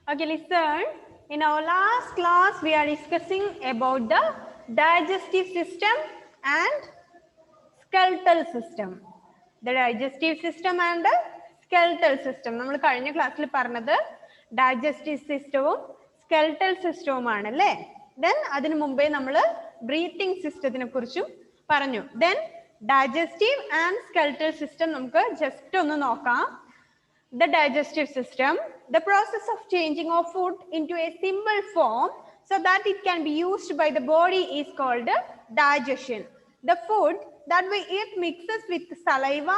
Okay, listen. In our last class, we are discussing about the digestive system and skeletal system. The digestive system and the skeletal system. നമ്മൾ കഴിഞ്ഞ ക്ലാസ്സിൽ പറഞ്ഞത് digestive സിസ്റ്റവും skeletal സിസ്റ്റവും ആണല്ലേ. Then അതിനു മുമ്പേ നമ്മൾ breathing സിസ്റ്റത്തിനെ കുറിച്ചും പറഞ്ഞു. Then digestive and skeletal system നമുക്ക് just ഒന്ന് നോക്കാം. The digestive system, the process of changing of food into a simple form so that it can be used by the body is called digestion. The food that we eat mixes with saliva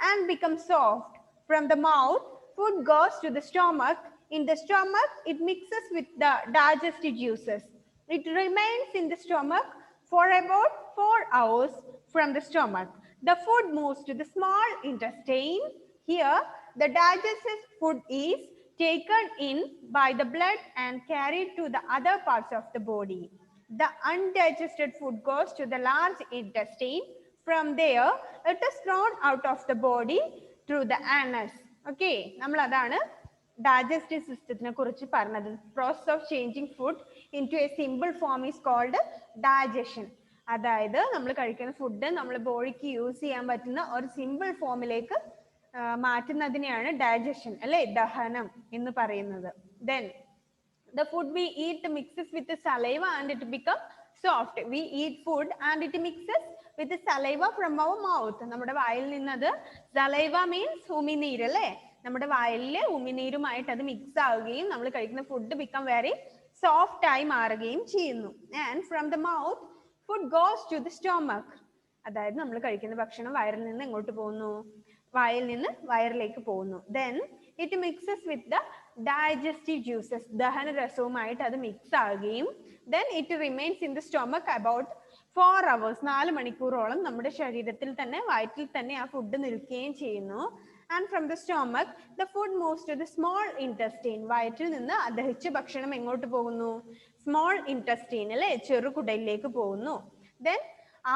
and becomes soft. From the mouth, food goes to the stomach. In the stomach, it mixes with the digestive juices. It remains in the stomach for about 4 hours. From the stomach, the food moves to the small intestine. Here, the digested food is taken in by the blood and carried to the other parts of the body. The undigested food goes to the large intestine. From there, it is thrown out of the body through the anus. Okay, നമ്മൾ അതാണ് digestive system കുറിച്ച് പറഞ്ഞത്. Process of changing food into a simple form is called digestion. അതായത് നമ്മൾ കഴിക്കുന്ന food നമ്മൾ ബോഡിക്ക് use ചെയ്യാൻ പറ്റുന്ന ഒരു സിമ്പിൾ ഫോമിലേക്ക് മാറ്റുന്നതിനെയാണ് ഡൈജഷൻ അല്ലെ, ദഹനം എന്ന് പറയുന്നത്. Then the food we eat mixes with the saliva and it becomes soft. We eat food and it mixes with the saliva from our mouth. നമ്മുടെ വായിൽ നിന്നത് saliva means ഉമിനീര് അല്ലേ, നമ്മുടെ വായിലെ ഉമിനീരുമായിട്ട് അത് മിക്സ് ആവുകയും നമ്മൾ കഴിക്കുന്ന ഫുഡ് become very soft ആയി മാറുകയും ചെയ്യുന്നു. And from the mouth food goes to the stomach. അതായത് നമ്മൾ കഴിക്കുന്ന ഭക്ഷണം വയറിൽ നിന്ന് എങ്ങോട്ട് പോകുന്നു, വായിൽ നിന്ന് വയറിലേക്ക് പോകുന്നു. Then it mixes with the digestive juices. ദഹന രസവുമായിട്ട് അത് മിക്സ് ആവുകയും then it remains in the stomach about 4 hours. 4 മണിക്കൂറോളം നമ്മുടെ ശരീരത്തിൽ തന്നെ വയറ്റിൽ തന്നെ ആ ഫുഡ് നിൽക്കുകയും ചെയ്യുന്നു. And from the stomach, the food moves to the small intestine. വയറ്റിൽ നിന്ന് ദഹിച്ച ഭക്ഷണം എങ്ങോട്ട് പോകുന്നു, സ്മോൾ ഇൻറ്റസ്റ്റൈൻ അല്ലെ, ചെറുകുടലിലേക്ക് പോകുന്നു. Then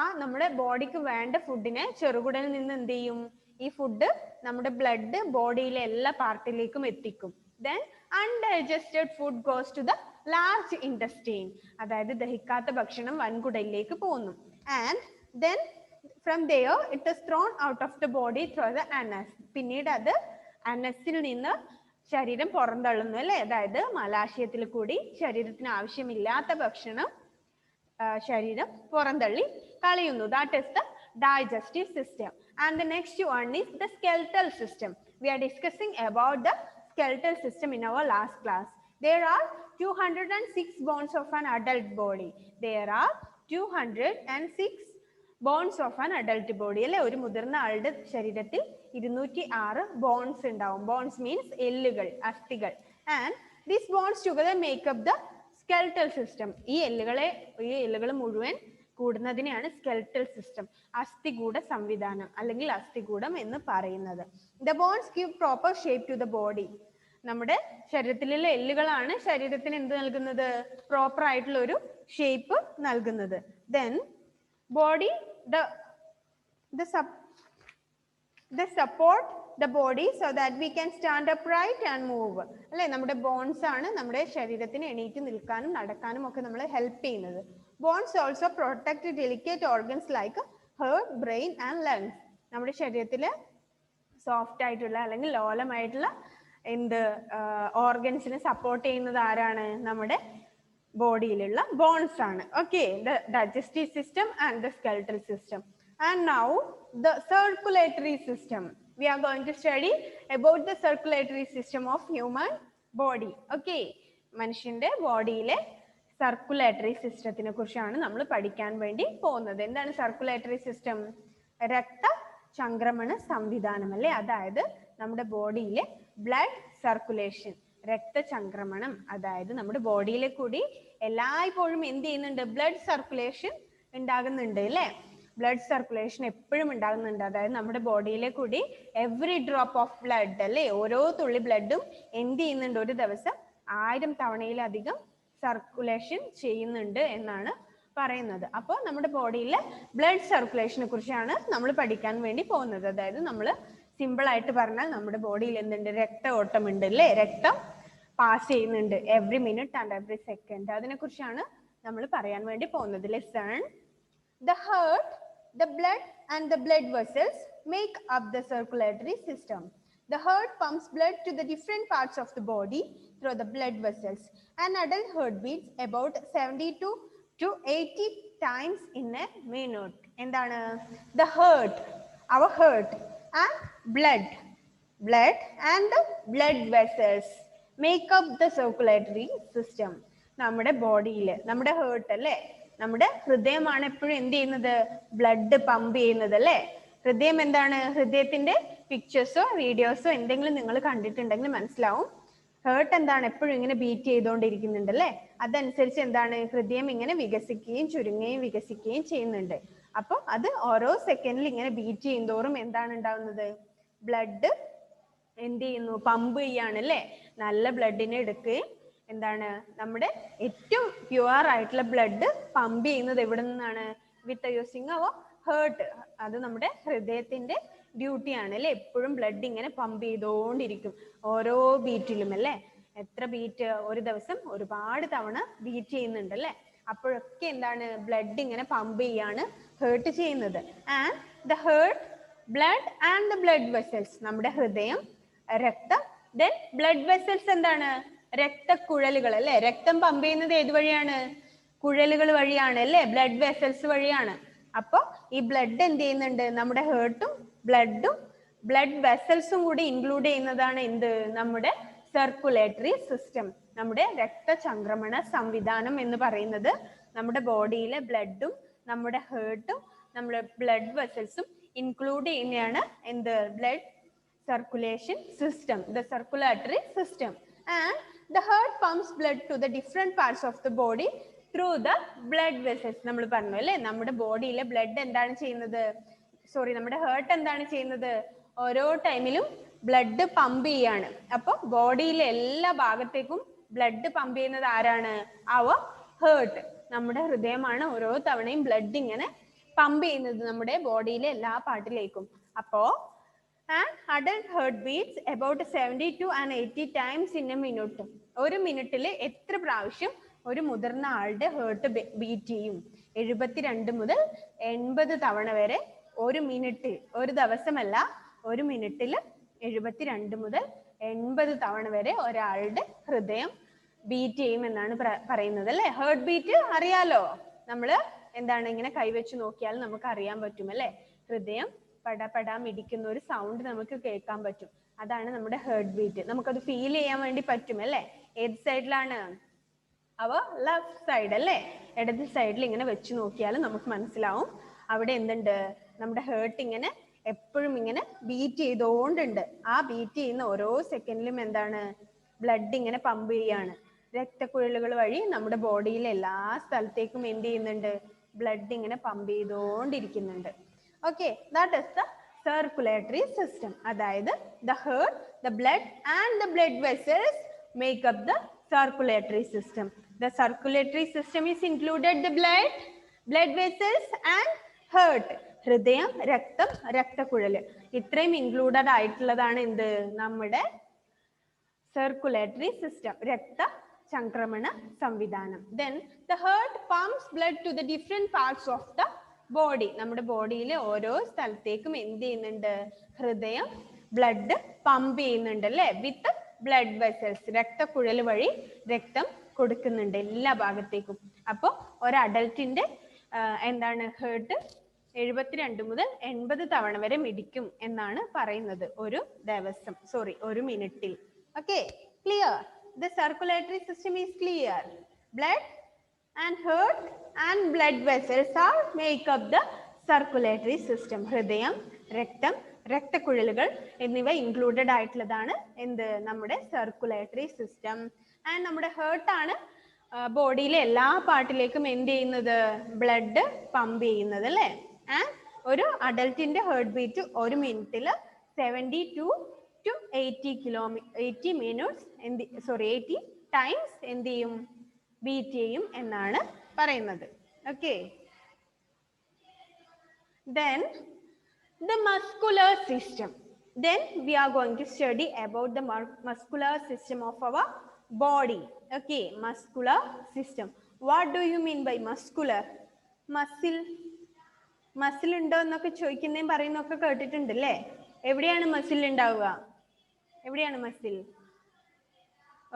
ആ നമ്മുടെ ബോഡിക്ക് വേണ്ട ഫുഡിനെ ചെറുകുടലിൽ നിന്ന് എന്ത് ചെയ്യും, ഈ ഫുഡ് നമ്മുടെ ബ്ലഡ് ബോഡിയിലെ എല്ലാ പാർട്ടിലേക്കും എത്തിക്കും. Then undigested food goes to the large intestine. അതായത് ദഹിക്കാത്ത ഭക്ഷണം വൻകുടലിലേക്ക് പോകുന്നു. And then from there it is thrown out of the body through the anus. പിന്നീട് അത് അനസിൽ നിന്ന് ശരീരം പുറന്തള്ളുന്നു അല്ലെ, അതായത് മലാശയത്തിൽ കൂടി ശരീരത്തിന് ആവശ്യമില്ലാത്ത ഭക്ഷണം ശരീരം പുറന്തള്ളി കളയുന്നു. That is the digestive system. And the next one is the skeletal system. We are discussing about the skeletal system in our last class. There are 206 bones of an adult body. There are 206 bones of an adult body. അല്ലെ, ഒരു മുതിർന്ന ആളുടെ ശരീരത്തിൽ 206 bones ഉണ്ടാവും. Bones means എല്ലുകൾ, അസ്ഥികൾ. And these bones together make up the skeletal system. ഈ എല്ലുകൾ മുഴുവൻ കൂടുന്നതിനെയാണ് സ്കെൽറ്റൽ സിസ്റ്റം, അസ്ഥികൂട സംവിധാനം അല്ലെങ്കിൽ അസ്ഥികൂടം എന്ന് പറയുന്നത്. The bones give proper shape to the body. നമ്മുടെ ശരീരത്തിലുള്ള എല്ലുകളാണ് ശരീരത്തിന് എന്ത് നൽകുന്നത്, പ്രോപ്പർ ആയിട്ടുള്ള ഒരു ഷേപ്പ് നൽകുന്നത്. Then body the support the body so that we can stand upright and move. അല്ലെ, നമ്മുടെ ബോൺസ് ആണ് നമ്മുടെ ശരീരത്തിന് എണീറ്റ് നിൽക്കാനും നടക്കാനും ഒക്കെ നമ്മളെ ഹെൽപ്പ് ചെയ്യുന്നത്. Bones also protect delicate organs like heart, brain and lungs. നമ്മുടെ ശരീരത്തിലെ സോഫ്റ്റ് ആയിട്ടുള്ള അല്ലെങ്കിൽ ലോലമായിട്ടുള്ള എന്ത് ഓർഗൻസിനെ സപ്പോർട്ട് ചെയ്യുന്നത് ആരാണ്, നമ്മുടെ ബോഡിയിലുള്ള ബോൺസ് ആണ്. Okay, the digestive system and the skeletal system. And now the circulatory system. We are going to study about the circulatory system of human body. Okay, മനുഷ്യന്റെ ബോഡിയിലെ സർക്കുലേറ്ററി സിസ്റ്റത്തിനെ കുറിച്ചാണ് നമ്മൾ പഠിക്കാൻ വേണ്ടി പോകുന്നത്. എന്താണ് സർക്കുലേറ്ററി സിസ്റ്റം? രക്തചംക്രമണ സംവിധാനം അല്ലേ, അതായത് നമ്മുടെ ബോഡിയിലെ ബ്ലഡ് സർക്കുലേഷൻ, രക്തചംക്രമണം, അതായത് നമ്മുടെ ബോഡിയിലെ കൂടി എല്ലായ്പ്പോഴും എന്ത് ചെയ്യുന്നുണ്ട്, ബ്ലഡ് സർക്കുലേഷൻ ഉണ്ടാകുന്നുണ്ട് അല്ലേ. ബ്ലഡ് സർക്കുലേഷൻ എപ്പോഴും ഉണ്ടാകുന്നുണ്ട്. അതായത് നമ്മുടെ ബോഡിയിലെ കൂടി എവറി ഡ്രോപ്പ് ഓഫ് ബ്ലഡ് അല്ലേ, ഓരോ തുള്ളി ബ്ലഡും എന്ത് ചെയ്യുന്നുണ്ട്, ഒരു ദിവസം 1000 തവണയിലധികം സർക്കുലേഷൻ ചെയ്യുന്നുണ്ട് എന്നാണ് പറയുന്നത്. അപ്പോൾ നമ്മുടെ ബോഡിയിലെ ബ്ലഡ് സർക്കുലേഷനെ കുറിച്ചാണ് നമ്മൾ പഠിക്കാൻ വേണ്ടി പോകുന്നത്. അതായത് നമ്മൾ സിമ്പിൾ ആയിട്ട് പറഞ്ഞാൽ നമ്മുടെ ബോഡിയിൽ എന്തുണ്ട്, രക്ത ഓട്ടം ഉണ്ട് അല്ലേ. രക്തം പാസ് ചെയ്യുന്നുണ്ട് every minute and every second. അതിനെക്കുറിച്ചാണ് നമ്മൾ പറയാൻ വേണ്ടി പോകുന്നത്. Listen. The heart, the blood and the blood vessels make up the circulatory system. The heart pumps blood to the different parts of the body through the blood vessels. An adult heart beats about 72 to 80 times in a minute. എന്താണ്? The heart, our heart and blood and the blood vessels make up the circulatory system. നമ്മുടെ ബോഡിയിൽ നമ്മുടെ heart അല്ലേ, നമ്മുടെ ഹൃദയമാണ് എപ്പോഴും എന്ത് ചെയ്യുന്നത്? ബ്ലഡ് പമ്പ് ചെയ്യുന്നത് അല്ലേ. ഹൃദയം എന്താണ്? ഹൃദയത്തിന്റെ പിക്ചേഴ്സോ വീഡിയോസോ എന്തെങ്കിലും നിങ്ങൾ കണ്ടിട്ടുണ്ടെങ്കിൽ മനസ്സിലാവും. ഹേർട്ട് എന്താണ്? എപ്പോഴും ഇങ്ങനെ ബീറ്റ് ചെയ്തുകൊണ്ടിരിക്കുന്നുണ്ട് അല്ലേ. അതനുസരിച്ച് എന്താണ്? ഹൃദയം ഇങ്ങനെ വികസിക്കുകയും ചുരുങ്ങുകയും വികസിക്കുകയും ചെയ്യുന്നുണ്ട്. അപ്പോൾ അത് ഓരോ സെക്കൻഡിൽ ഇങ്ങനെ ബീറ്റ് ചെയ്യുന്തോറും എന്താണ് ഉണ്ടാവുന്നത്? ബ്ലഡ് എന്ത് ചെയ്യുന്നു? പമ്പ് ചെയ്യാണ് അല്ലേ. നല്ല ബ്ലഡിനെ എടുക്കുകയും എന്താണ്? നമ്മുടെ ഏറ്റവും പ്യുവർ ആയിട്ടുള്ള ബ്ലഡ് പമ്പ് ചെയ്യുന്നത് എവിടെ നിന്നാണ്? വിത്ത് യൂസിങ് അവർ ഹേർട്ട്. അത് നമ്മുടെ ഹൃദയത്തിന്റെ ഡ്യൂട്ടിയാണ് അല്ലേ. എപ്പോഴും ബ്ലഡ് ഇങ്ങനെ പമ്പ് ചെയ്തുകൊണ്ടിരിക്കും ഓരോ ബീറ്റിലും അല്ലേ. എത്ര ബീറ്റ്? ഒരു ദിവസം ഒരുപാട് തവണ ബീറ്റ് ചെയ്യുന്നുണ്ട് അല്ലേ. അപ്പോഴൊക്കെ എന്താണ്? ബ്ലഡ് ഇങ്ങനെ പമ്പ് ചെയ്യാണ് ഹേർട്ട് ചെയ്യുന്നത്. And the heart, blood and the blood vessels, നമ്മുടെ ഹൃദയം, രക്തം, ദെൻ ബ്ലഡ് വെസൽസ് എന്താണ്? രക്തക്കുഴലുകൾ അല്ലേ. രക്തം പമ്പ് ചെയ്യുന്നത് ഏത് വഴിയാണ്? കുഴലുകൾ വഴിയാണ് അല്ലേ. ബ്ലഡ് വെസൽസ് വഴിയാണ്. അപ്പൊ ഈ ബ്ലഡ് എന്ത് ചെയ്യുന്നുണ്ട്? നമ്മുടെ ഹേർട്ടും ബ്ലഡും ബ്ലഡ് വെസൽസും കൂടി ഇൻക്ലൂഡ് ചെയ്യുന്നതാണ് എന്ത്? നമ്മുടെ സർക്കുലേറ്ററി സിസ്റ്റം. നമ്മുടെ രക്തചംക്രമണ സംവിധാനം എന്ന് പറയുന്നത് നമ്മുടെ ബോഡിയിലെ ബ്ലഡും നമ്മുടെ ഹേർട്ടും നമ്മുടെ ബ്ലഡ് വെസൽസും ഇൻക്ലൂഡ് ചെയ്യുന്നതാണ് എന്ത്? Blood circulation system, the circulatory system. And the heart pumps blood to the different parts of the body through the blood vessels. നമ്മൾ പറഞ്ഞു അല്ലേ, നമ്മുടെ ബോഡിയിലെ ബ്ലഡ് എന്താണ് ചെയ്യുന്നത്? നമ്മുടെ ഹേർട്ട് എന്താണ് ചെയ്യുന്നത്? ഓരോ ടൈമിലും ബ്ലഡ് പമ്പ് ചെയ്യാണ്. അപ്പൊ ബോഡിയിലെ എല്ലാ ഭാഗത്തേക്കും ബ്ലഡ് പമ്പ് ചെയ്യുന്നത് ആരാണ്? അവർ ഹേർട്ട്, നമ്മുടെ ഹൃദയമാണ് ഓരോ തവണയും ബ്ലഡ് ഇങ്ങനെ പമ്പ് ചെയ്യുന്നത് നമ്മുടെ ബോഡിയിലെ എല്ലാ പാർട്ടിലേക്കും. അപ്പോ an adult heart beats about 72 and 80 times in a minute. ഒരു മിനിറ്റിൽ എത്ര പ്രാവശ്യം ഒരു മുതിർന്ന ആളുടെ ഹേർട്ട് ബീറ്റ് ചെയ്യും? 72 മുതൽ 80 തവണ വരെ ഒരു മിനിറ്റ്. ഒരു ദിവസമല്ല, ഒരു മിനിറ്റിൽ 72 മുതൽ 80 തവണ വരെ ഒരാളുടെ ഹൃദയം ബീറ്റ് ചെയ്യുമെന്നാണ് പറയുന്നത് അല്ലേ. ഹേർട്ട് ബീറ്റ് അറിയാലോ, നമ്മള് എന്താണ് ഇങ്ങനെ കൈവച്ച് നോക്കിയാൽ നമുക്ക് അറിയാൻ പറ്റും അല്ലേ. ഹൃദയം പടപടാ മിടിക്കുന്ന ഒരു സൗണ്ട് നമുക്ക് കേൾക്കാൻ പറ്റും. അതാണ് നമ്മുടെ ഹേർട്ട് ബീറ്റ്. നമുക്കത് ഫീൽ ചെയ്യാൻ വേണ്ടി പറ്റും അല്ലേ. ഏത് സൈഡിലാണ്? അവർ ലെഫ്റ്റ് സൈഡ് അല്ലേ. ഇടത് സൈഡിൽ ഇങ്ങനെ വെച്ച് നോക്കിയാൽ നമുക്ക് മനസ്സിലാവും അവിടെ എന്തുണ്ട്? നമ്മുടെ ഹേർട്ട് ഇങ്ങനെ എപ്പോഴും ഇങ്ങനെ ബീറ്റ് ചെയ്തോണ്ടുണ്ട്. ആ ബീറ്റ് ചെയ്യുന്ന ഓരോ സെക്കൻഡിലും എന്താണ്? ബ്ലഡ് ഇങ്ങനെ പമ്പ് ചെയ്യാണ്. രക്തക്കുഴലുകൾ വഴി നമ്മുടെ ബോഡിയിലെ എല്ലാ സ്ഥലത്തേക്കും എന്ത് ചെയ്യുന്നുണ്ട്? ബ്ലഡ് ഇങ്ങനെ pump ചെയ്തോണ്ടിരിക്കുന്നുണ്ട്. Okay, that is the circulatory system. അതായത് the heart, the blood and the blood vessels make up the circulatory system. The circulatory system is included the blood, blood vessels and heart. ഹൃദയം, രക്തം, രക്തക്കുഴല് ഇത്രയും included ആയിട്ടുള്ളതാണ് എന്ത്? നമ്മുടെ circulatory system, രക്തചംക്രമണ സംവിധാനം. Then the heart pumps blood to the different parts of the body. നമ്മുടെ ബോഡിയിലെ ഓരോ സ്ഥലത്തേക്കും എന്ത് ചെയ്യുന്നുണ്ട്? ഹൃദയം ബ്ലഡ് പമ്പ് ചെയ്യുന്നുണ്ട് അല്ലേ. വിത്ത് ബ്ലഡ് വെസൽസ്, രക്തക്കുഴൽ വഴി രക്തം കൊടുക്കുന്നുണ്ട് എല്ലാ ഭാഗത്തേക്കും. അപ്പോൾ ഒരു അഡൽട്ടിന്റെ എന്താണ്? ഹേർട്ട് 72 മുതൽ 80 തവണ വരെ മിടിക്കും എന്നാണ് പറയുന്നത് ഒരു ദിവസം, ഒരു മിനിറ്റിൽ. Okay, clear? The circulatory system is clear. Blood and heart and blood vessels are make up the circulatory system. ഹൃദയം, രക്തം, രക്തക്കുഴലുകൾ എന്നിവ ഇൻക്ലൂഡഡ് ആയിട്ടുള്ളതാണ് എന്ത്? നമ്മുടെ സർക്കുലേറ്ററി സിസ്റ്റം. ആൻഡ് നമ്മുടെ ഹേർട്ട് ആണ് ബോഡിയിലെ എല്ലാ പാർട്ടിലേക്കും എന്ത് ചെയ്യുന്നത്? ബ്ലഡ് പമ്പ് ചെയ്യുന്നത് അല്ലേ. ആൻഡ് ഒരു അഡൽട്ടിന്റെ ഹേർട്ട് ബീറ്റ് ഒരു മിനിറ്റിൽ 72 to 80 മിനിറ്റ്സ് 80 ടൈംസ് എന്ത് ചെയ്യും? ബീറ്റ് ചെയ്യും എന്നാണ് പറയുന്നത്. Okay, then the muscular system. Then we are going to study about the muscular system of our body. Okay, muscular system. What do you mean by muscular? Muscle. Muscle ഉണ്ടോ എന്നൊക്കെ ചോദിക്കുന്നതും പറയുന്നൊക്കെ കേട്ടിട്ടുണ്ട് അല്ലേ? എവിടെയാണ് മസിൽ ഉണ്ടാവുക? എവിടെയാണ് മസിൽ?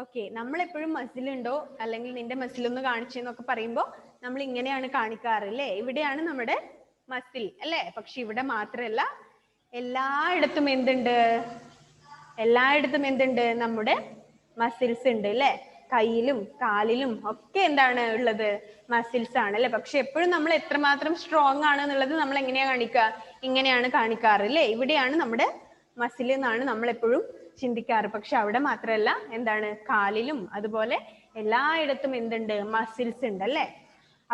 ഓക്കെ, നമ്മളെപ്പോഴും muscle ഉണ്ടോ അല്ലെങ്കിൽ നിന്റെ മസിൽ ഒന്ന് കാണിച്ചെന്നൊക്കെ പറയുമ്പോൾ നമ്മൾ ഇങ്ങനെയാണ് കാണിക്കാറ് അല്ലേ? ഇവിടെയാണ് നമ്മുടെ മസിൽ അല്ലേ? പക്ഷെ ഇവിടെ മാത്രമല്ല, എല്ലായിടത്തും എന്തുണ്ട്? എല്ലായിടത്തും എന്തുണ്ട്? നമ്മുടെ മസിൽസ് ഉണ്ട് അല്ലേ? കയ്യിലും കാലിലും ഒക്കെ എന്താണ് ഉള്ളത്? മസിൽസ് ആണ് അല്ലെ? പക്ഷെ എപ്പോഴും നമ്മൾ എത്രമാത്രം സ്ട്രോങ് ആണ് എന്നുള്ളത് നമ്മൾ എങ്ങനെയാ കാണിക്കുക? ഇങ്ങനെയാണ് കാണിക്കാറ് അല്ലേ? ഇവിടെയാണ് നമ്മുടെ മസിൽ എന്നാണ് നമ്മൾ എപ്പോഴും ചിന്തിക്കാറ്. പക്ഷെ അവിടെ മാത്രമല്ല, എന്താണ്? കാലിലും അതുപോലെ എല്ലായിടത്തും എന്തുണ്ട്? മസിൽസ് ഉണ്ട് അല്ലേ?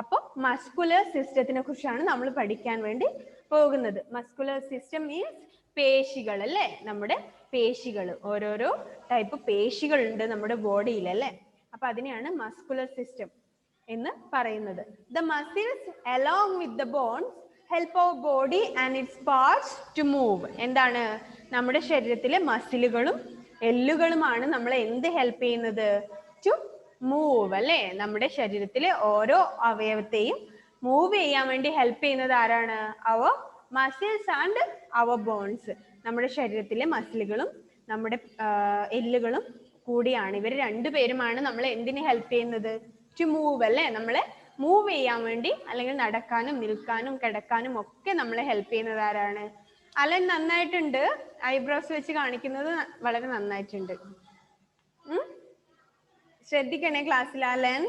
അപ്പൊ മസ്കുലർ സിസ്റ്റത്തിനെ കുറിച്ചാണ് നമ്മൾ പഠിക്കാൻ വേണ്ടി പോകുന്നത്. മസ്കുലർ സിസ്റ്റം മീൻസ് പേശികൾ അല്ലേ? നമ്മുടെ പേശികൾ, ഓരോരോ ടൈപ്പ് പേശികൾ ഉണ്ട് നമ്മുടെ ബോഡിയിൽ അല്ലേ? അപ്പൊ അതിനെയാണ് മസ്കുലർ സിസ്റ്റം എന്ന് പറയുന്നത്. The muscles along with the bones help our body and its parts to move. എന്താണ്? നമ്മുടെ ശരീരത്തിലെ മസിലുകളും എല്ലുകളുമാണ് നമ്മളെ എന്ത് ഹെൽപ്പ് ചെയ്യുന്നത്? ടു മൂവ് അല്ലേ? നമ്മുടെ ശരീരത്തിലെ ഓരോ അവയവത്തെയും മൂവ് ചെയ്യാൻ വേണ്ടി ഹെൽപ്പ് ചെയ്യുന്നത് ആരാണ്? അവർ മസിൽസ് ആൻഡ് അവർ ബോൺസ്. നമ്മുടെ ശരീരത്തിലെ മസിലുകളും നമ്മുടെ എല്ലുകളും കൂടിയാണ്. ഇവർ രണ്ടുപേരുമാണ് നമ്മളെ എന്തിന് ഹെൽപ്പ് ചെയ്യുന്നത്? ടു മൂവ് അല്ലേ? നമ്മളെ മൂവ് ചെയ്യാൻ വേണ്ടി, അല്ലെങ്കിൽ നടക്കാനും നിൽക്കാനും കിടക്കാനും ഒക്കെ നമ്മളെ ഹെൽപ്പ് ചെയ്യുന്നത് ആരാണ്? അലൻ നന്നായിട്ടുണ്ട്, ഐബ്രോസ് വെച്ച് കാണിക്കുന്നത് വളരെ നന്നായിട്ടുണ്ട്. ശ്രദ്ധിക്കണേ ക്ലാസ്സിൽ. അലൻ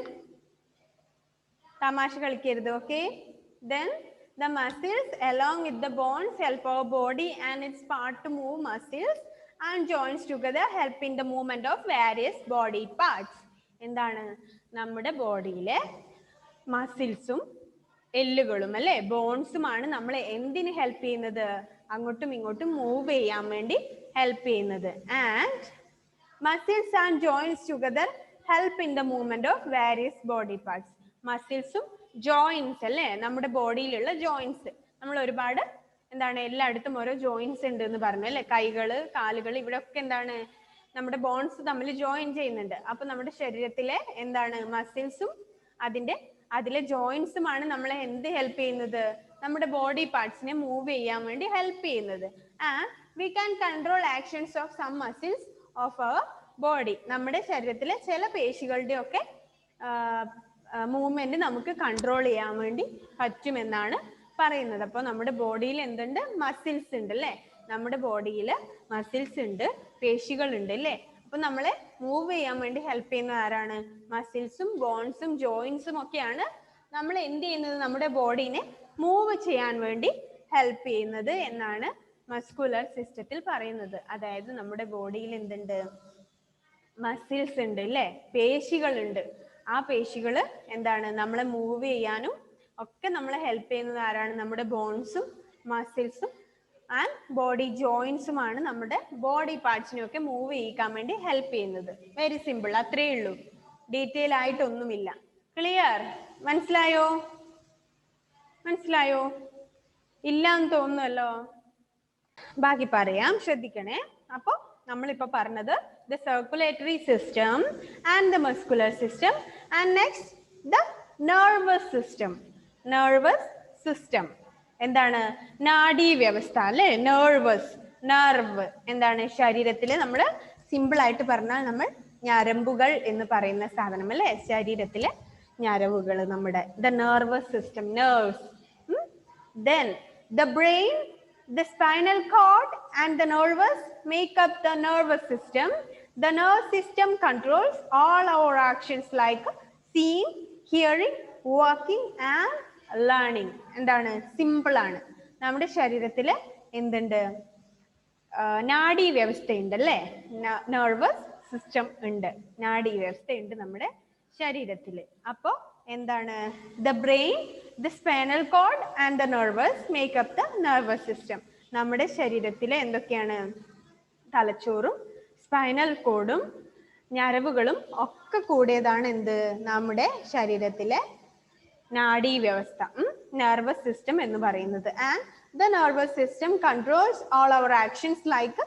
തമാശ കളിക്കരുത്. Okay. Then the muscles along with the bones help our body and its part to move. Muscles and joints together help in the movement of various body parts. എന്താണ്? നമ്മുടെ ബോഡിയിലെ മസിൽസും എല്ലുകളും അല്ലെ, ബോൺസുമാണ് നമ്മളെ എന്തിന് ഹെൽപ്പ് ചെയ്യുന്നത്? അങ്ങോട്ടും ഇങ്ങോട്ടും മൂവ് ചെയ്യാൻ വേണ്ടി ഹെൽപ്പ് ചെയ്യുന്നത്. And muscles and joints together help in the movement of various body parts. മസിൽസും ജോയിൻസ് അല്ലേ? നമ്മുടെ ബോഡിയിലുള്ള ജോയിൻസ്. നമ്മൾ ഒരുപാട് എന്താണ്, എല്ലായിടത്തും ഓരോ ജോയിൻസ് ഉണ്ട് എന്ന് പറഞ്ഞു അല്ലെ? കൈകള്, കാലുകൾ, ഇവിടെ ഒക്കെ എന്താണ്, നമ്മുടെ ബോൺസ് തമ്മിൽ ജോയിൻ ചെയ്യുന്നുണ്ട്. അപ്പൊ നമ്മുടെ ശരീരത്തിലെ എന്താണ്, മസിൽസും അതിലെ ജോയിൻസുമാണ് നമ്മളെ എന്ത് ഹെൽപ്പ് ചെയ്യുന്നത്? നമ്മുടെ ബോഡി പാർട്സിനെ മൂവ് ചെയ്യാൻ വേണ്ടി ഹെൽപ്പ് ചെയ്യുന്നത്. And we can control actions of some muscles of our body. നമ്മുടെ ശരീരത്തിലെ ചില പേശികളുടെ ഒക്കെ മൂവ്മെന്റ് നമുക്ക് കൺട്രോൾ ചെയ്യാൻ വേണ്ടി പറ്റുമെന്നാണ് പറയുന്നത്. അപ്പോൾ നമ്മുടെ ബോഡിയിൽ എന്തുണ്ട്? മസിൽസ് ഉണ്ട് അല്ലേ? നമ്മുടെ ബോഡിയിൽ മസിൽസ് ഉണ്ട്, പേശികൾ ഉണ്ട് അല്ലേ? അപ്പൊ നമ്മളെ മൂവ് ചെയ്യാൻ വേണ്ടി ഹെൽപ്പ് ചെയ്യുന്നത് ആരാണ്? മസിൽസും ബോൺസും ജോയിൻസും ഒക്കെയാണ് നമ്മൾ എന്ത് ചെയ്യുന്നത്? നമ്മുടെ ബോഡീനെ മൂവ് ചെയ്യാൻ വേണ്ടി ഹെൽപ്പ് ചെയ്യുന്നത് എന്നാണ് മസ്കുലർ സിസ്റ്റത്തിൽ പറയുന്നത്. അതായത് നമ്മുടെ ബോഡിയിൽ എന്തുണ്ട്? മസിൽസ് ഉണ്ട് അല്ലേ? പേശികളുണ്ട്. ആ പേശികള് എന്താണ്, നമ്മളെ മൂവ് ചെയ്യാനും ഒക്കെ നമ്മളെ ഹെൽപ്പ് ചെയ്യുന്നത് ആരാണ്? നമ്മുടെ ബോൺസും മസിൽസും ആൻഡ് ബോഡി ജോയിൻസുമാണ് നമ്മുടെ ബോഡി പാർട്സിനെ ഒക്കെ മൂവ് ചെയ്യിക്കാൻ വേണ്ടി ഹെൽപ്പ് ചെയ്യുന്നത്. വെരി സിമ്പിൾ, അത്രയേ ഉള്ളൂ. ഡീറ്റെയിൽ ആയിട്ടൊന്നുമില്ല. ക്ലിയർ? മനസ്സിലായോ? മനസ്സിലായോ? ഇല്ലാന്ന് തോന്നുന്നല്ലോ. ബാക്കി പറയാം, ശ്രദ്ധിക്കണേ. അപ്പൊ നമ്മളിപ്പോ പറഞ്ഞത് the circulatory system and the muscular system, and next the nervous system. nervous system എന്താണ്? നാഡീ വ്യവസ്ഥ അല്ലെ? നെർവ് എന്താണ്? ശരീരത്തില് നമ്മൾ സിമ്പിൾ ആയിട്ട് പറഞ്ഞാൽ നമ്മൾ ഞരമ്പുകൾ എന്ന് പറയുന്ന സാധനം അല്ലെ? ശരീരത്തിലെ ഞരമ്പുകൾ നമ്മുടെ the nervous system, nerves. Then the brain, the spinal cord and the nerves make up the nervous system. The nerve system controls all our actions like seeing, hearing, walking and learning. എന്താണ്? Simple ആണ്. നമ്മുടെ ശരീരത്തില് എന്തുണ്ട്? നാഡീ വ്യവസ്ഥ ഉണ്ട് അല്ലേ? Nervous system ഉണ്ട്, നാഡീ വ്യവസ്ഥ ഉണ്ട് നമ്മുടെ ശരീരത്തില്. അപ്പോ എന്താണ്? the brain, the spinal cord and the nerves make up the nervous system. നമ്മുടെ ശരീരത്തിലെ എന്തൊക്കെയാണ്? തലച്ചോറും സ്പൈനൽ കോഡും ഞരവുകളും ഒക്കെ കൂടിയതാണ് എന്ത്? നമ്മുടെ ശരീരത്തിലെ നാഡീ വ്യവസ്ഥ, നെർവസ് സിസ്റ്റം എന്ന് പറയുന്നത്. And the nervous system controls all our actions like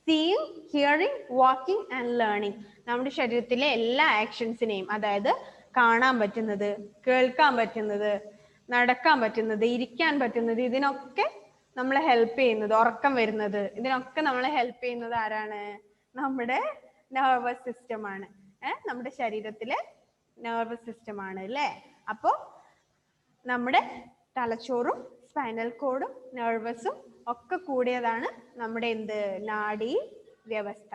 seeing, hearing, walking and learning. നമ്മുടെ ശരീരത്തിലെ എല്ലാ ആക്ഷൻസിനെയും, അതായത് കാണാൻ പറ്റുന്നത്, കേൾക്കാൻ പറ്റുന്നത്, നടക്കാൻ പറ്റുന്നത്, ഇരിക്കാൻ പറ്റുന്നത്, ഇതിനൊക്കെ നമ്മളെ ഹെൽപ്പ് ചെയ്യുന്നത്, ഉറക്കം വരുന്നത്, ഇതിനൊക്കെ നമ്മളെ ഹെൽപ്പ് ചെയ്യുന്നത് ആരാണ്? നമ്മുടെ നെർവസ് സിസ്റ്റം ആണ്. നമ്മുടെ ശരീരത്തിലെ നെർവസ് സിസ്റ്റം ആണ് അല്ലേ? അപ്പോ നമ്മുടെ തലച്ചോറും സ്പൈനൽ കോഡും നെർവസും ഒക്കെ കൂടിയതാണ് നമ്മുടെ എന്ത്? നാഡീ വ്യവസ്ഥ.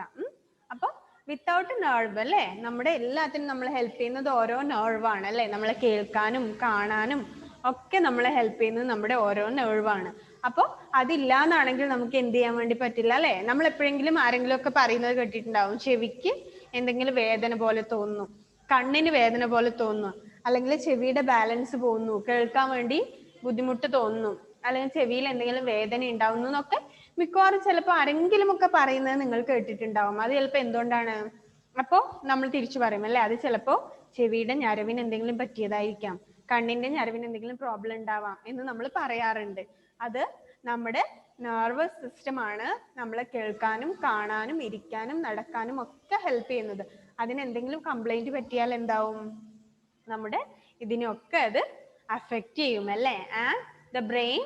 അപ്പൊ വിത്തൗട്ട് നെർവ് അല്ലേ, നമ്മുടെ എല്ലാത്തിനും നമ്മളെ ഹെൽപ്പ് ചെയ്യുന്നത് ഓരോ നെർവാണ് അല്ലേ? നമ്മളെ കേൾക്കാനും കാണാനും ഒക്കെ നമ്മളെ ഹെൽപ്പ് ചെയ്യുന്നത് നമ്മുടെ ഓരോ നെർവാണ്. അപ്പോൾ അതില്ലാന്നാണെങ്കിൽ നമുക്ക് എന്ത് ചെയ്യാൻ വേണ്ടി പറ്റില്ല അല്ലേ? നമ്മൾ എപ്പോഴെങ്കിലും ആരെങ്കിലും ഒക്കെ പറയുന്നത് കേട്ടിട്ടുണ്ടാവും, ചെവിക്ക് എന്തെങ്കിലും വേദന പോലെ തോന്നുന്നു, കണ്ണിന് വേദന പോലെ തോന്നുന്നു, അല്ലെങ്കിൽ ചെവിയുടെ ബാലൻസ് പോകുന്നു, കേൾക്കാൻ വേണ്ടി ബുദ്ധിമുട്ട് തോന്നുന്നു, അല്ലെങ്കിൽ ചെവിയിൽ എന്തെങ്കിലും വേദന ഉണ്ടാവുന്നു എന്നൊക്കെ മിക്കവാറും ചിലപ്പോൾ ആരെങ്കിലും ഒക്കെ പറയുന്നത് നിങ്ങൾ കേട്ടിട്ടുണ്ടാവും. അത് ചിലപ്പോൾ എന്തുകൊണ്ടാണ്? അപ്പോൾ നമ്മൾ തിരിച്ചു പറയും അല്ലേ, അത് ചിലപ്പോൾ ചെവിയുടെ ഞരവിന് എന്തെങ്കിലും പറ്റിയതായിരിക്കാം, കണ്ണിന്റെ ഞരവിന് എന്തെങ്കിലും പ്രോബ്ലം ഉണ്ടാവാം എന്ന് നമ്മൾ പറയാറുണ്ട്. അത് നമ്മുടെ നെർവസ് സിസ്റ്റം ആണ് നമ്മളെ കേൾക്കാനും കാണാനും ഇരിക്കാനും നടക്കാനും ഒക്കെ ഹെൽപ്പ് ചെയ്യുന്നത്. അതിന് എന്തെങ്കിലും കംപ്ലൈന്റ് പറ്റിയാൽ എന്താവും? നമ്മുടെ ഇതിനൊക്കെ അത് അഫക്റ്റ് ചെയ്യും അല്ലേ? And the brain,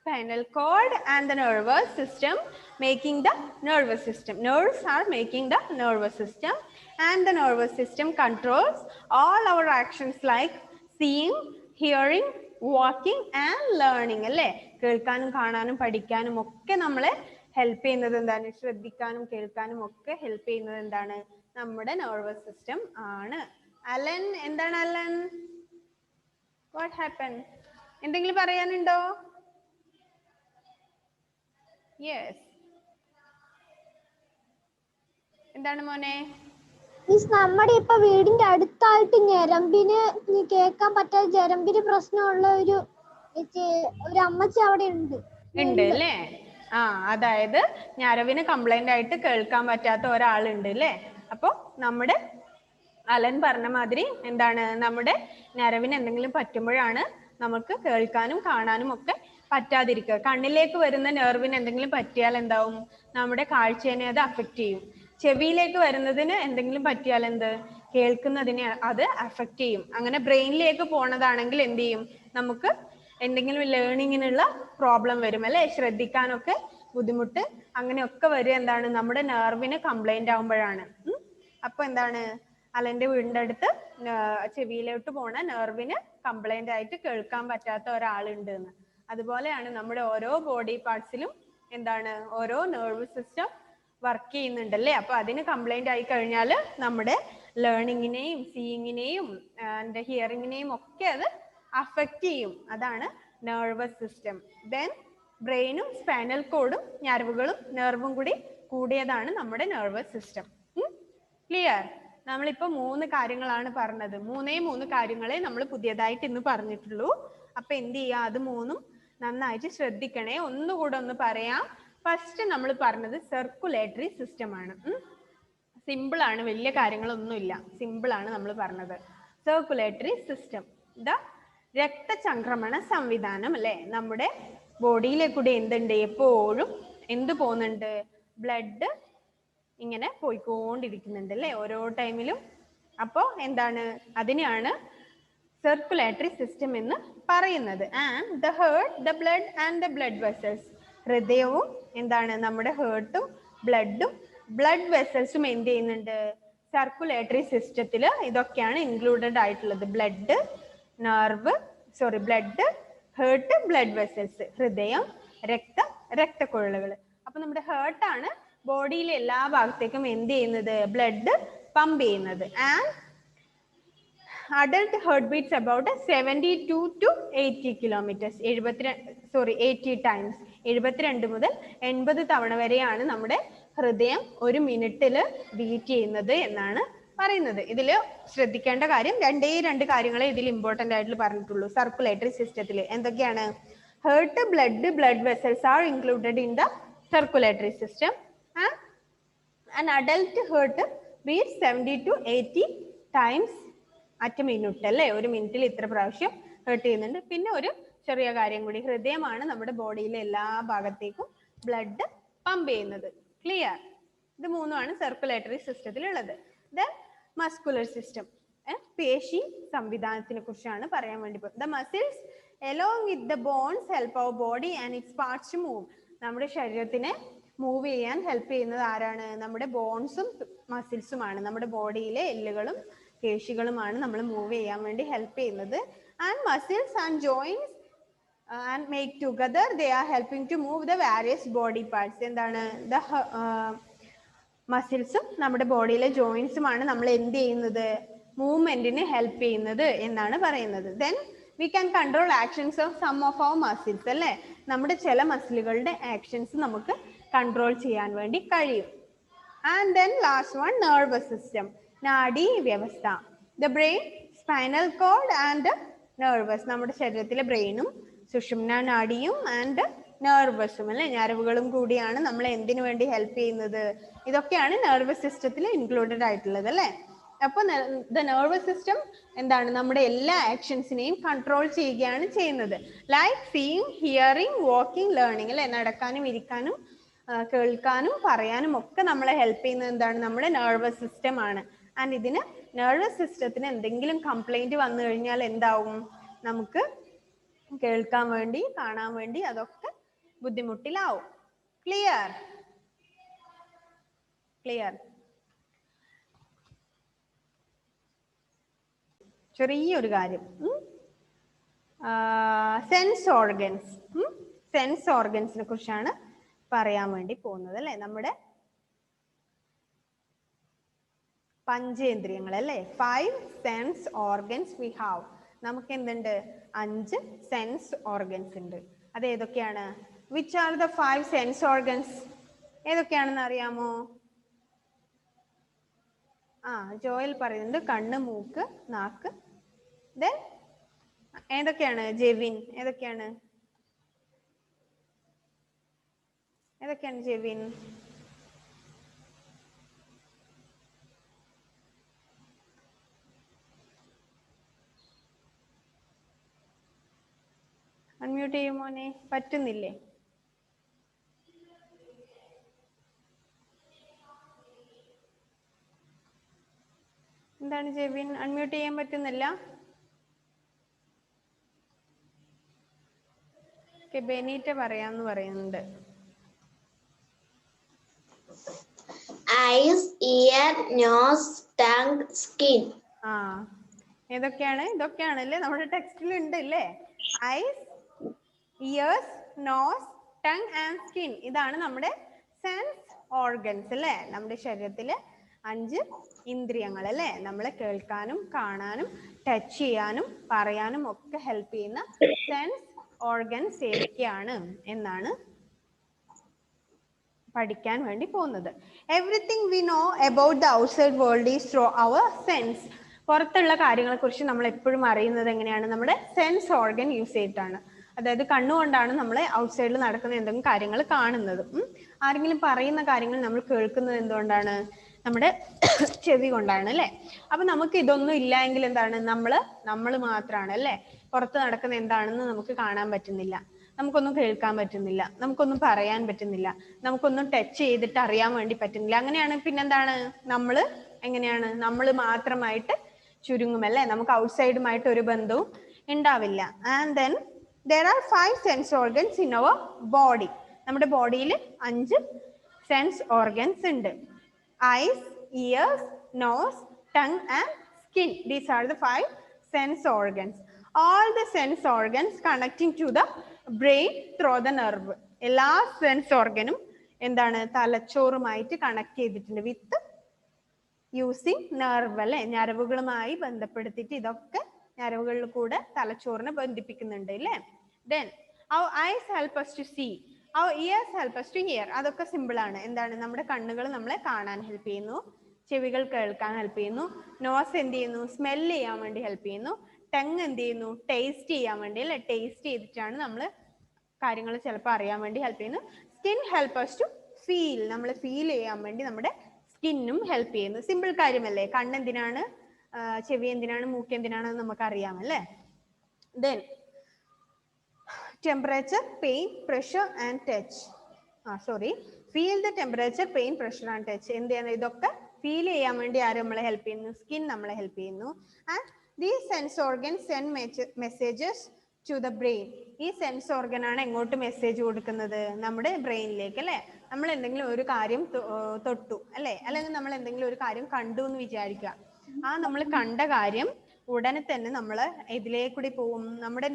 spinal cord and the nervous system making the nervous system. Nerves are making the nervous system, and the nervous system controls all our actions like seeing, hearing, walking and learning അല്ലേ? കേൾക്കാനും കാണാനും പഠിക്കാനും ഒക്കെ നമ്മളെ help ചെയ്യുന്നത് എന്താണ്? ശ്രദ്ധിക്കാനും കേൾക്കാനും ഒക്കെ ഹെൽപ്പ് ചെയ്യുന്നത് എന്താണ്? നമ്മുടെ നെർവസ് സിസ്റ്റം ആണ്. അലൻ, എന്താണ് അലൻ? What happen? എന്തെങ്കിലും പറയാനുണ്ടോ? യെസ്, എന്താണ് മോനെ? മിസ്, നമ്മുടെ ഇപ്പൊ വീടിന്റെ അടുത്തായിട്ട് ഞരമ്പിന് കേൾക്കാൻ പറ്റാത്ത ഞരമ്പിന് പ്രശ്നമുള്ള ഒരു അമ്മച്ചി അവിടെ ഉണ്ട് അല്ലേ? അതായത് ഞരവിന് കംപ്ലൈന്റ് ആയിട്ട് കേൾക്കാൻ പറ്റാത്ത ഒരാളുണ്ട് അല്ലേ? അപ്പൊ നമ്മുടെ അലൻ പറഞ്ഞ മാതിരി എന്താണ്? നമ്മുടെ ഞരവിന് എന്തെങ്കിലും പറ്റുമ്പോഴാണ് നമുക്ക് കേൾക്കാനും കാണാനും ഒക്കെ പറ്റാതിരിക്കുക. കണ്ണിലേക്ക് വരുന്ന നെർവിന് എന്തെങ്കിലും പറ്റിയാൽ എന്താവും? നമ്മുടെ കാഴ്ചയെ അത് അഫക്റ്റ് ചെയ്യും. ചെവിയിലേക്ക് വരുന്നതിന് എന്തെങ്കിലും പറ്റിയാൽ എന്ത്? കേൾക്കുന്നതിനെ അത് അഫക്റ്റ് ചെയ്യും. അങ്ങനെ ബ്രെയിനിലേക്ക് പോണതാണെങ്കിൽ എന്ത് ചെയ്യും? നമുക്ക് എന്തെങ്കിലും ലേണിങ്ങിനുള്ള പ്രോബ്ലം വരും അല്ലേ? ശ്രദ്ധിക്കാനൊക്കെ ബുദ്ധിമുട്ട് അങ്ങനെയൊക്കെ വരിക എന്താണ്? നമ്മുടെ നെർവിന് കംപ്ലൈന്റ് ആവുമ്പോഴാണ്. അപ്പൊ എന്താണ്? അലന്റെ വീടിന്റെ അടുത്ത് ചെവിയിലോട്ട് പോണ നെർവിന് കംപ്ലൈന്റ് ആയിട്ട് കേൾക്കാൻ പറ്റാത്ത ഒരാളുണ്ട് എന്ന്. അതുപോലെയാണ് നമ്മുടെ ഓരോ ബോഡി പാർട്സിലും എന്താണ്? ഓരോ നെർവ് സിസ്റ്റം വർക്ക് ചെയ്യുന്നുണ്ടല്ലേ? അപ്പൊ അതിന് കംപ്ലൈന്റ് ആയി കഴിഞ്ഞാൽ നമ്മുടെ ലേണിങ്ങിനെയും സീയിങ്ങിനെയും ഹിയറിങ്ങിനെയും ഒക്കെ അത് അഫക്റ്റ് ചെയ്യും. അതാണ് നെർവസ് സിസ്റ്റം. ദെൻ ബ്രെയിനും സ്പൈനൽ കോഡും ഞരവുകളും നെർവും കൂടി കൂടിയതാണ് നമ്മുടെ നെർവസ് സിസ്റ്റം. ക്ലിയർ? നമ്മളിപ്പോ 3 കാര്യങ്ങളാണ് പറഞ്ഞത്. 3 കാര്യങ്ങളെ നമ്മൾ പുതിയതായിട്ട് ഇന്ന് പറഞ്ഞിട്ടുള്ളൂ. അപ്പൊ എന്ത് ചെയ്യാ? അത് 3ഉം നന്നായിട്ട് ശ്രദ്ധിക്കണേ. ഒന്നുകൂടെ ഒന്ന് പറയാം. ഫസ്റ്റ് നമ്മൾ പറഞ്ഞത് സർക്കുലേറ്ററി സിസ്റ്റം ആണ്. സിമ്പിൾ ആണ്, വലിയ കാര്യങ്ങളൊന്നുമില്ല, സിമ്പിൾ ആണ് നമ്മൾ പറഞ്ഞത്. സർക്കുലേറ്ററി സിസ്റ്റം, ദ രക്തചംക്രമണ സംവിധാനം അല്ലേ? നമ്മുടെ ബോഡിയിലേക്കൂടെ എന്തുണ്ട്? എപ്പോഴും എന്ത് പോകുന്നുണ്ട്? ബ്ലഡ് ഇങ്ങനെ പോയിക്കൊണ്ടിരിക്കുന്നുണ്ട് അല്ലേ? ഓരോ ടൈമിലും. അപ്പോൾ എന്താണ്? അതിനെയാണ് സർക്കുലേറ്ററി സിസ്റ്റം എന്ന് പറയുന്നത്. And the heart, the blood and the blood vessels. ഹൃദയവും എന്താണ്? നമ്മുടെ ഹേർട്ടും ബ്ലഡും ബ്ലഡ് വെസൽസും എന്ത് ചെയ്യുന്നുണ്ട്? സർക്കുലേറ്ററി സിസ്റ്റത്തിൽ ഇതൊക്കെയാണ് ഇൻക്ലൂഡഡ് ആയിട്ടുള്ളത്. Blood, blood, heart, blood vessels, ഹൃദയം, രക്തം, രക്തക്കുഴലുകൾ. അപ്പൊ നമ്മുടെ ഹേർട്ടാണ് ബോഡിയിലെ എല്ലാ ഭാഗത്തേക്കും എന്ത് ചെയ്യുന്നത്? ബ്ലഡ് പമ്പ് ചെയ്യുന്നത്. And adult heart beats about 72 to 80 kilometers. 80 times. 72 മുതൽ 80 തവണ വരെയാണ് നമ്മുടെ ഹൃദയം ഒരു മിനിറ്റിൽ ബീറ്റ് ചെയ്യുന്നത് എന്നാണ് പറയുന്നത്. ഇതിൽ ശ്രദ്ധിക്കേണ്ട കാര്യം 2 കാര്യങ്ങളെ ഇതിൽ ഇമ്പോർട്ടൻ്റ് ആയിട്ട് പറഞ്ഞിട്ടുള്ളൂ. സർക്കുലേറ്ററി സിസ്റ്റത്തിൽ എന്തൊക്കെയാണ്? Heart, blood, blood vessels are included in the circulatory system. An adult heart beats 70 to 80 times at a minute അല്ലേ? ഒരു മിനിറ്റിൽ ഇത്ര പ്രാവശ്യം ഹേർട്ട് ചെയ്യുന്നുണ്ട്. പിന്നെ ഒരു ചെറിയ കാര്യം കൂടി, ഹൃദയമാണ് നമ്മുടെ ബോഡിയിലെ എല്ലാ ഭാഗത്തേക്കും ബ്ലഡ് പമ്പ് ചെയ്യുന്നത്. ക്ലിയർ? ഇത് മൂന്നുമാണ് സർക്കുലേറ്ററി സിസ്റ്റത്തിലുള്ളത്. ദെൻ മസ്കുലർ സിസ്റ്റം, പേശി സംവിധാനത്തിനെ കുറിച്ചാണ് പറയാൻ വേണ്ടി പോകുന്നത്. The muscles along with the bones help our body and its parts to move. നമ്മുടെ ശരീരത്തിനെ മൂവ് ചെയ്യാൻ ഹെൽപ്പ് ചെയ്യുന്നത് ആരാണ്? നമ്മുടെ ബോൺസും മസിൽസുമാണ്. നമ്മുടെ ബോഡിയിലെ എല്ലുകളും പേശികളുമാണ് നമ്മൾ മൂവ് ചെയ്യാൻ വേണ്ടി ഹെൽപ്പ് ചെയ്യുന്നത്. And muscles and joints and make together they are helping to move the various body parts. എന്താണ്? the മസിൽസും നമ്മുടെ ബോഡിയിലെ ജോയിൻസുമാണ് നമ്മൾ എന്ത് ചെയ്യുന്നത്? മൂവ്മെന്റിന് ഹെൽപ്പ് ചെയ്യുന്നത് എന്നാണ് പറയുന്നത്. Then we can control actions of some of our muscles, അല്ലേ? നമ്മുടെ ചില മസിലുകളുടെ ആക്ഷൻസ് നമുക്ക് കൺട്രോൾ ചെയ്യാൻ വേണ്ടി കഴിയും. And then last one, nervous system, നാഡി വ്യവസ്ഥ. the brain, spinal cord and nervous, നമ്മുടെ ശരീരത്തിലെ ബ്രെയിനും സുഷുമ്ന നാഡിയും ആൻഡ് നെർവസും, അല്ലെ, ഞരവുകളും കൂടിയാണ് നമ്മൾ എന്തിനു വേണ്ടി ഹെൽപ്പ് ചെയ്യുന്നത്? ഇതൊക്കെയാണ് നെർവസ് സിസ്റ്റത്തിൽ ഇൻക്ലൂഡഡ് ആയിട്ടുള്ളത്, അല്ലെ? അപ്പൊ ദ നെർവസ് സിസ്റ്റം എന്താണ്? നമ്മുടെ എല്ലാ ആക്ഷൻസിനെയും കൺട്രോൾ ചെയ്യുകയാണ് ചെയ്യുന്നത്. Like seeing, hearing, walking, learning, അല്ലെ? നടക്കാനും ഇരിക്കാനും കേൾക്കാനും പറയാനും ഒക്കെ നമ്മളെ ഹെൽപ്പ് ചെയ്യുന്നത് എന്താണ്? നമ്മുടെ നെർവസ് സിസ്റ്റം ആണ്. ആൻഡ് ഇതിന് നെർവസ് സിസ്റ്റത്തിന് എന്തെങ്കിലും കംപ്ലൈന്റ് വന്നു കഴിഞ്ഞാൽ എന്താവും? നമുക്ക് കേൾക്കാൻ വേണ്ടി കാണാൻ വേണ്ടി അതൊക്കെ ബുദ്ധിമുട്ടിലാവും. ക്ലിയർ? ക്ലിയർ? ചെറിയൊരു കാര്യം, സെൻസ് ഓർഗൻസ്. സെൻസ് ഓർഗൻസിനെ കുറിച്ചാണ് പറയാൻ വേണ്ടി പോകുന്നത്, അല്ലെ? നമ്മുടെ പഞ്ചേന്ദ്രിയങ്ങൾ, അല്ലെ? 5 സെൻസ് ഓർഗൻസ് വി ഹാവ്. നമുക്ക് എന്തുണ്ട്? 5 സെൻസ് ഓർഗൻസ് ഉണ്ട്. അത് ഏതൊക്കെയാണ്? Which are the 5 sense organs? ഏതൊക്കെയാണെന്ന് അറിയാമോ? ജോയൽ പറയുന്നുണ്ട് കണ്ണ്, മൂക്ക്, നാക്ക്. ദെൻ ഏതൊക്കെയാണ്? ജെവിൻ, ഏതൊക്കെയാണ്? ഏതൊക്കെയാണ് ജെവിൻ? അൺമ്യൂട്ട് ചെയ്യുമോനെ? പറ്റുന്നില്ലേ? എന്താണ് ജെവിൻ, അൺമ്യൂട്ട് ചെയ്യാൻ പറ്റുന്നില്ല? ബെനീറ്റ പറയാന്ന് പറയുന്നുണ്ട്. Eyes, ear, nose, tongue, skin. ഏതൊക്കെയാണ്? ഇതൊക്കെയാണല്ലേ നമ്മുടെ ടെക്സ്റ്റിൽ ഉണ്ട്, അല്ലേ? Eyes, ears, nose, tongue and skin. ഇതാണ് നമ്മുടെ സെൻസ് ഓർഗൻസ്, അല്ലേ? നമ്മുടെ ശരീരത്തില് 5 ഇന്ദ്രിയങ്ങൾ, അല്ലേ? നമ്മളെ കേൾക്കാനും കാണാനും ടച്ച് ചെയ്യാനും പറയാനും ഒക്കെ ഹെൽപ്പ് ചെയ്യുന്ന സെൻസ് ഓർഗൻസ് ഏതൊക്കെയാണ് എന്നാണ് പഠിക്കാൻ വേണ്ടി പോകുന്നത്. Everything we know about the outside world is through our sense. പുറത്തുള്ള കാര്യങ്ങളെ കുറിച്ച് നമ്മൾ എപ്പോഴും അറിയുന്നത് എങ്ങനെയാണ്? നമ്മുടെ സെൻസ് ഓർഗൻ യൂസ് ചെയ്തിട്ടാണ്. അതായത് കണ്ണുകൊണ്ടാണ് നമ്മൾ ഔട്ട്സൈഡിൽ നടക്കുന്ന എന്തെങ്കിലും കാര്യങ്ങൾ കാണുന്നത്. ആരെങ്കിലും പറയുന്ന കാര്യങ്ങൾ നമ്മൾ കേൾക്കുന്നത് എന്തുകൊണ്ടാണ്? നമ്മുടെ ചെവി കൊണ്ടാണ്, അല്ലെ? അപ്പൊ നമുക്ക് ഇതൊന്നും ഇല്ല എങ്കിൽ എന്താണ്? നമ്മൾ മാത്രമാണ്, അല്ലെ? പുറത്ത് നടക്കുന്ന എന്താണെന്ന് നമുക്ക് കാണാൻ പറ്റുന്നില്ല, നമുക്കൊന്നും കേൾക്കാൻ പറ്റുന്നില്ല, നമുക്കൊന്നും പറയാൻ പറ്റുന്നില്ല, നമുക്കൊന്നും ടച്ച് ചെയ്തിട്ട് അറിയാൻ വേണ്ടി പറ്റുന്നില്ല. അങ്ങനെയാണ് പിന്നെന്താണ്? എങ്ങനെയാണ്? നമ്മൾ മാത്രമായിട്ട് ചുരുങ്ങും, അല്ലെ? നമുക്ക് ഔട്ട്സൈഡുമായിട്ട് ഒരു ബന്ധവും ഉണ്ടാവില്ല. And then there are 5 sense organs in our body. നമ്മുടെ ബോഡിയിൽ 5 സെൻസ് ഓർഗൻസ് ഉണ്ട്. eyes, ears, nose, tongue and skin. These are the 5 sense organs. All the sense organs connecting to the brain through the nerve. എല്ലാ sense ഓർഗനും എന്താണ്? തലച്ചോറുമായിട്ട് connect ചെയ്തിട്ടുണ്ട് വിത്ത് using nerve, അല്ലെ? ഞരവുകളുമായി ബന്ധപ്പെടുത്തിയിട്ട് ഇതൊക്കെ ഞരവുകളിൽ കൂടെ തലച്ചോറിനെ ബന്ധിപ്പിക്കുന്നുണ്ട്, അല്ലേ? Then our eyes help us to see, our ears help us to hear. അതൊക്കെ simple ആണ്. എന്താണ്? നമ്മുടെ കണ്ണുകൾ നമ്മളെ കാണാൻ ഹെൽപ്പ് ചെയ്യുന്നു, ചെവികൾ കേൾക്കാൻ ഹെൽപ്പ് ചെയ്യുന്നു, നോസ് എന്ത് ചെയ്യുന്നു? സ്മെൽ ചെയ്യാൻ വേണ്ടി ഹെൽപ്പ് ചെയ്യുന്നു, ടങ് എന്ത് ചെയ്യുന്നു? ടേസ്റ്റ് ചെയ്യാൻ വേണ്ടി, അല്ലെ? ടേസ്റ്റ് ചെയ്തിട്ടാണ് നമ്മൾ കാര്യങ്ങൾ ചിലപ്പോൾ അറിയാൻ വേണ്ടി ഹെൽപ്പ് ചെയ്യുന്നു. Skin help us to feel, നമ്മൾ ഫീൽ ചെയ്യാൻ വേണ്ടി നമ്മുടെ സ്കിന്നും ഹെൽപ്പ് ചെയ്യുന്നു. സിമ്പിൾ കാര്യമല്ലേ? കണ്ണെന്തിനാണ്? ചെവി എന്തിനാണ്? മൂക്ക് എന്തിനാണെന്ന് നമുക്ക് അറിയാം, അല്ലേ? Then temperature, pain, pressure and touch. Feel the temperature, pain, pressure and touch. എന്ത് ചെയ്യുന്നത്? ഇതൊക്കെ ഫീൽ ചെയ്യാൻ വേണ്ടി ആര് നമ്മളെ ഹെൽപ്പ് ചെയ്യുന്നു? സ്കിൻ നമ്മളെ ഹെൽപ്പ് ചെയ്യുന്നു. And these sense organ send messages to the brain. ഈ സെൻസ് ഓർഗൻ ആണ് എങ്ങോട്ട് മെസ്സേജ് കൊടുക്കുന്നത്? നമ്മുടെ ബ്രെയിനിലേക്ക് അല്ലെ. നമ്മൾ എന്തെങ്കിലും ഒരു കാര്യം തൊട്ടു അല്ലെ, അല്ലെങ്കിൽ നമ്മൾ എന്തെങ്കിലും ഒരു കാര്യം കണ്ടു എന്ന് വിചാരിക്കുക. ആ നമ്മൾ കണ്ട കാര്യം ഉടനെ തന്നെ നമ്മൾ ഇതിലേക്കൂടി പോവും, നമ്മുടെ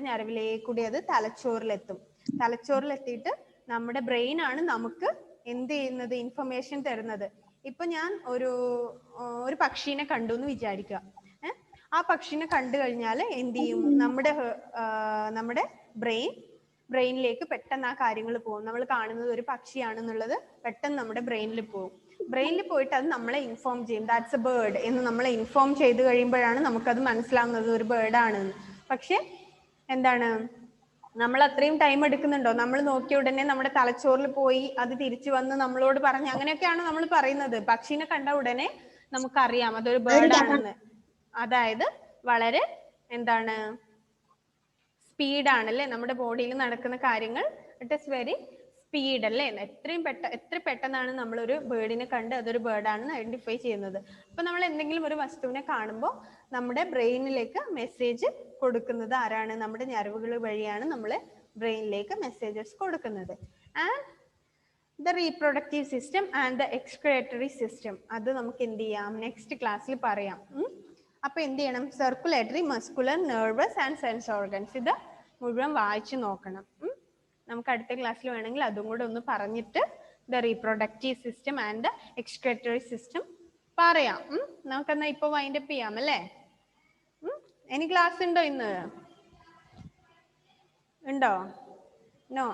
നെർവിലേക്കൂടി അത് തലച്ചോറിലെത്തും. തലച്ചോറിലെത്തിയിട്ട് നമ്മുടെ ബ്രെയിൻ ആണ് നമുക്ക് എന്ത് ചെയ്യുന്നത്? ഇൻഫർമേഷൻ തരുന്നത്. ഇപ്പൊ ഞാൻ ഒരു പക്ഷീനെ കണ്ടു എന്ന് വിചാരിക്കുക. ആ പക്ഷീനെ കണ്ടു കഴിഞ്ഞാൽ എന്ത് ചെയ്യും? നമ്മുടെ ബ്രെയിനിലേക്ക് പെട്ടെന്ന് ആ കാര്യങ്ങൾ പോകും. നമ്മൾ കാണുന്നത് ഒരു പക്ഷിയാണെന്നുള്ളത് പെട്ടെന്ന് നമ്മുടെ ബ്രെയിനിൽ പോകും. ബ്രെയിനിൽ പോയിട്ട് അത് നമ്മളെ ഇൻഫോം ചെയ്യും. ദാറ്റ്സ് എ ബേർഡ് എന്ന് നമ്മളെ ഇൻഫോം ചെയ്ത് കഴിയുമ്പോഴാണ് നമുക്കത് മനസ്സിലാവുന്നത് ഒരു ബേർഡാണെന്ന്. പക്ഷെ എന്താണ്, നമ്മൾ അത്രയും ടൈം എടുക്കുന്നുണ്ടോ? നമ്മൾ നോക്കിയ ഉടനെ നമ്മുടെ തലച്ചോറിൽ പോയി അത് തിരിച്ചു വന്ന് നമ്മളോട് പറഞ്ഞ് അങ്ങനെയൊക്കെയാണ് നമ്മൾ പറയുന്നത്. പക്ഷീനെ കണ്ട ഉടനെ നമുക്കറിയാം അതൊരു ബേർഡാണെന്ന്. അതായത് വളരെ എന്താണ്, സ്പീഡാണ് അല്ലേ നമ്മുടെ ബോഡിയിൽ നടക്കുന്ന കാര്യങ്ങൾ. ഇറ്റ് ഈസ് വെരി സ്പീഡ് അല്ലേ. എത്ര പെട്ടെന്നാണ് നമ്മളൊരു ബേർഡിനെ കണ്ട് അതൊരു ബേർഡാണെന്ന് ഐഡന്റിഫൈ ചെയ്യുന്നത്. അപ്പൊ നമ്മൾ എന്തെങ്കിലും ഒരു വസ്തുവിനെ കാണുമ്പോൾ നമ്മുടെ ബ്രെയിനിലേക്ക് മെസ്സേജ് കൊടുക്കുന്നത് ആരാണ്? നമ്മുടെ ഞരമ്പുകൾ വഴിയാണ് നമ്മളെ ബ്രെയിനിലേക്ക് മെസ്സേജസ് കൊടുക്കുന്നത്. And the reproductive system and the excretory system, അത് നമുക്ക് എന്ത് ചെയ്യാം? നെക്സ്റ്റ് ക്ലാസ്സിൽ പറയാം. അപ്പൊ എന്ത് ചെയ്യണം? Circulatory, muscular, nervous and sense organs, ഇത് മുഴുവൻ വായിച്ചു നോക്കണം. നമുക്ക് അടുത്ത ക്ലാസ്സിൽ വേണമെങ്കിൽ അതും കൂടെ ഒന്ന് പറഞ്ഞിട്ട് the reproductive system and the excretory system പറയാം. നമുക്കെന്നാ ഇപ്പൊ വൈൻഡപ്പ് ചെയ്യാം അല്ലേ? ഇനി ക്ലാസ് ഉണ്ടോ? ഇന്ന് ഉണ്ടോ? നോ.